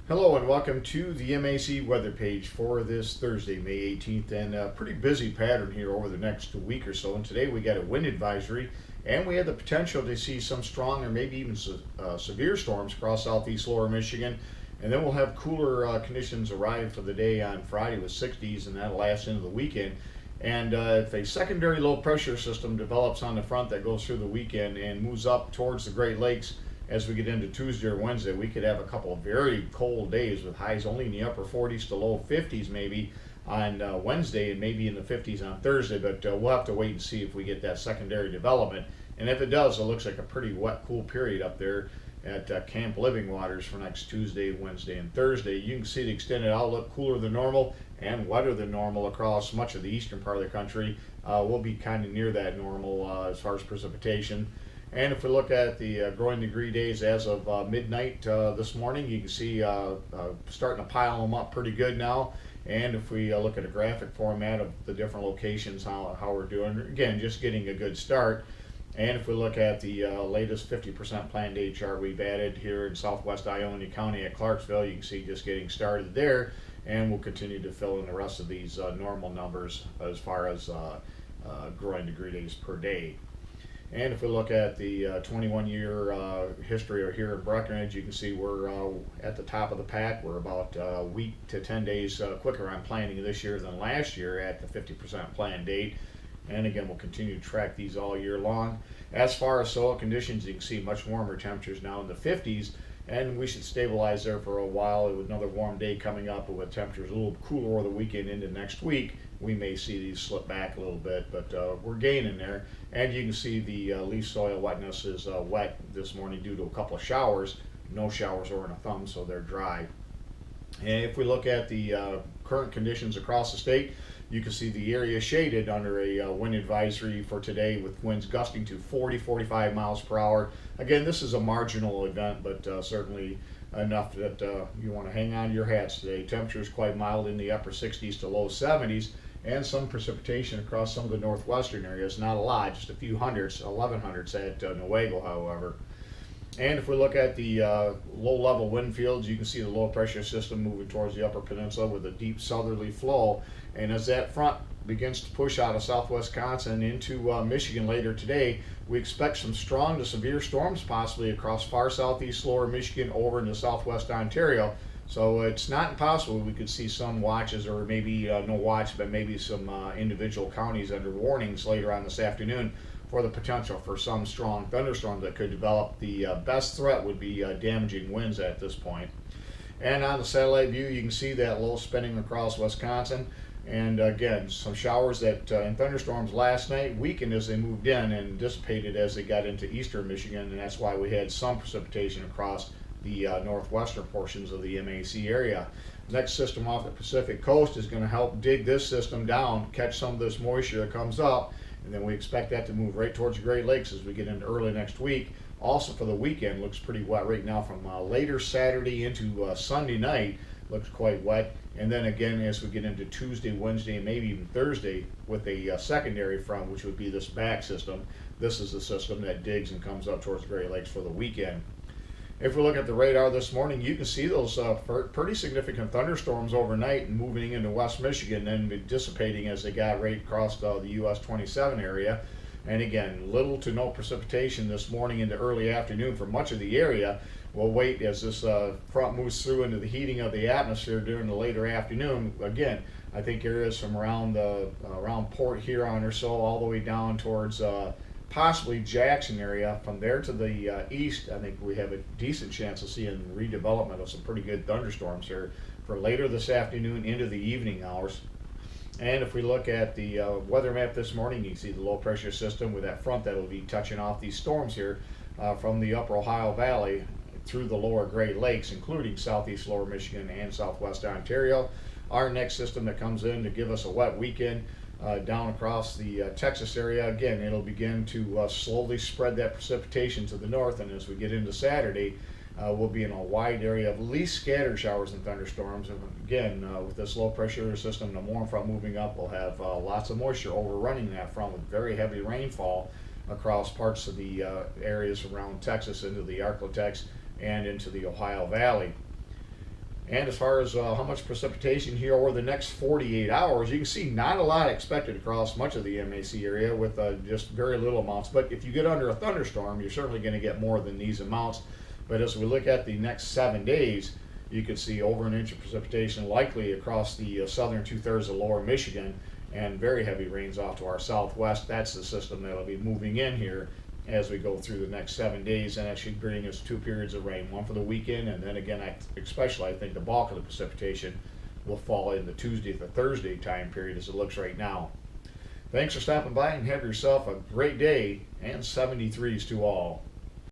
Hello and welcome to the MAC weather page for this Thursday, May 18th, and a pretty busy pattern here over the next week or so. And today we got a wind advisory, and we have the potential to see some strong or maybe even severe storms across southeast lower Michigan. And then we'll have cooler conditions arrive for the day on Friday with 60s, and that'll last into the weekend. And if a secondary low pressure system develops on the front that goes through the weekend and moves up towards the Great Lakes, as we get into Tuesday or Wednesday, we could have a couple of very cold days with highs only in the upper 40s to low 50s maybe on Wednesday, and maybe in the 50s on Thursday, but we'll have to wait and see if we get that secondary development. And if it does, it looks like a pretty wet, cool period up there at Camp Living Waters for next Tuesday, Wednesday, and Thursday. You can see the extended outlook, cooler than normal and wetter than normal across much of the eastern part of the country. We'll be kind of near that normal as far as precipitation. And if we look at the growing degree days as of midnight this morning, you can see starting to pile them up pretty good now. And if we look at a graphic format of the different locations, how we're doing, again, just getting a good start. And if we look at the latest 50% planned day chart we've added here in southwest Ionia County at Clarksville, you can see just getting started there. And we'll continue to fill in the rest of these normal numbers as far as growing degree days per day. And if we look at the 21-year history here in Breckenridge, you can see we're at the top of the pack. We're about a week to 10 days quicker on planting this year than last year at the 50% planned date. And again, we'll continue to track these all year long. As far as soil conditions, you can see much warmer temperatures now in the 50s, and we should stabilize there for a while with another warm day coming up. But with temperatures a little cooler over the weekend into next week, we may see these slip back a little bit, but we're gaining there. And you can see the leaf soil wetness is wet this morning due to a couple of showers. No showers over in a thumb, so they're dry. And if we look at the current conditions across the state, you can see the area shaded under a wind advisory for today with winds gusting to 40-45 miles per hour. Again, this is a marginal event, but certainly enough that you want to hang on to your hats today. Temperatures quite mild in the upper 60s to low 70s, and some precipitation across some of the northwestern areas. Not a lot, just a few hundreds, 11 hundredths at Newaygo, however. And if we look at the low-level wind fields, you can see the low pressure system moving towards the upper peninsula with a deep southerly flow. And as that front begins to push out of southwest Wisconsin into Michigan later today, we expect some strong to severe storms possibly across far southeast lower Michigan over into southwest Ontario. So it's not impossible we could see some watches, or maybe no watch, but maybe some individual counties under warnings later on this afternoon for the potential for some strong thunderstorms that could develop. The best threat would be damaging winds at this point. And on the satellite view, you can see that low spinning across Wisconsin. And again, some showers that and thunderstorms last night weakened as they moved in and dissipated as they got into eastern Michigan, and that's why we had some precipitation across the northwestern portions of the MAC area. Next system off the Pacific coast is going to help dig this system down, catch some of this moisture that comes up, and then we expect that to move right towards the Great Lakes as we get into early next week. Also for the weekend, looks pretty wet right now from later Saturday into Sunday night. Looks quite wet. And then again, as we get into Tuesday, Wednesday, and maybe even Thursday with a secondary front, which would be this back system. This is the system that digs and comes up towards the Great Lakes for the weekend. If we look at the radar this morning, you can see those pretty significant thunderstorms overnight and moving into West Michigan and then dissipating as they got right across the US 27 area. And again, little to no precipitation this morning into early afternoon for much of the area. We'll wait as this front moves through into the heating of the atmosphere during the later afternoon. Again, I think areas from around Port Huron or so all the way down towards possibly Jackson area. From there to the east, I think we have a decent chance of seeing redevelopment of some pretty good thunderstorms here for later this afternoon into the evening hours. And if we look at the weather map this morning, you can see the low pressure system with that front that will be touching off these storms here from the upper Ohio Valley through the lower Great Lakes, including southeast lower Michigan and southwest Ontario. Our next system that comes in to give us a wet weekend down across the Texas area. Again, it'll begin to slowly spread that precipitation to the north, and as we get into Saturday, we'll be in a wide area of at least scattered showers and thunderstorms. And again, with this low pressure system, the warm front moving up, we'll have lots of moisture overrunning that front with very heavy rainfall across parts of the areas around Texas into the Arklatex and into the Ohio Valley. And as far as how much precipitation here over the next 48 hours, you can see not a lot expected across much of the MAC area with just very little amounts. But if you get under a thunderstorm, you're certainly going to get more than these amounts. But as we look at the next 7 days, you can see over an inch of precipitation likely across the southern 2/3 of lower Michigan, and very heavy rains off to our southwest. That's the system that'll be moving in here as we go through the next 7 days, and that should bring us 2 periods of rain, one for the weekend, and then again, especially I think the bulk of the precipitation will fall in the Tuesday to Thursday time period as it looks right now. Thanks for stopping by, and have yourself a great day, and 73s to all.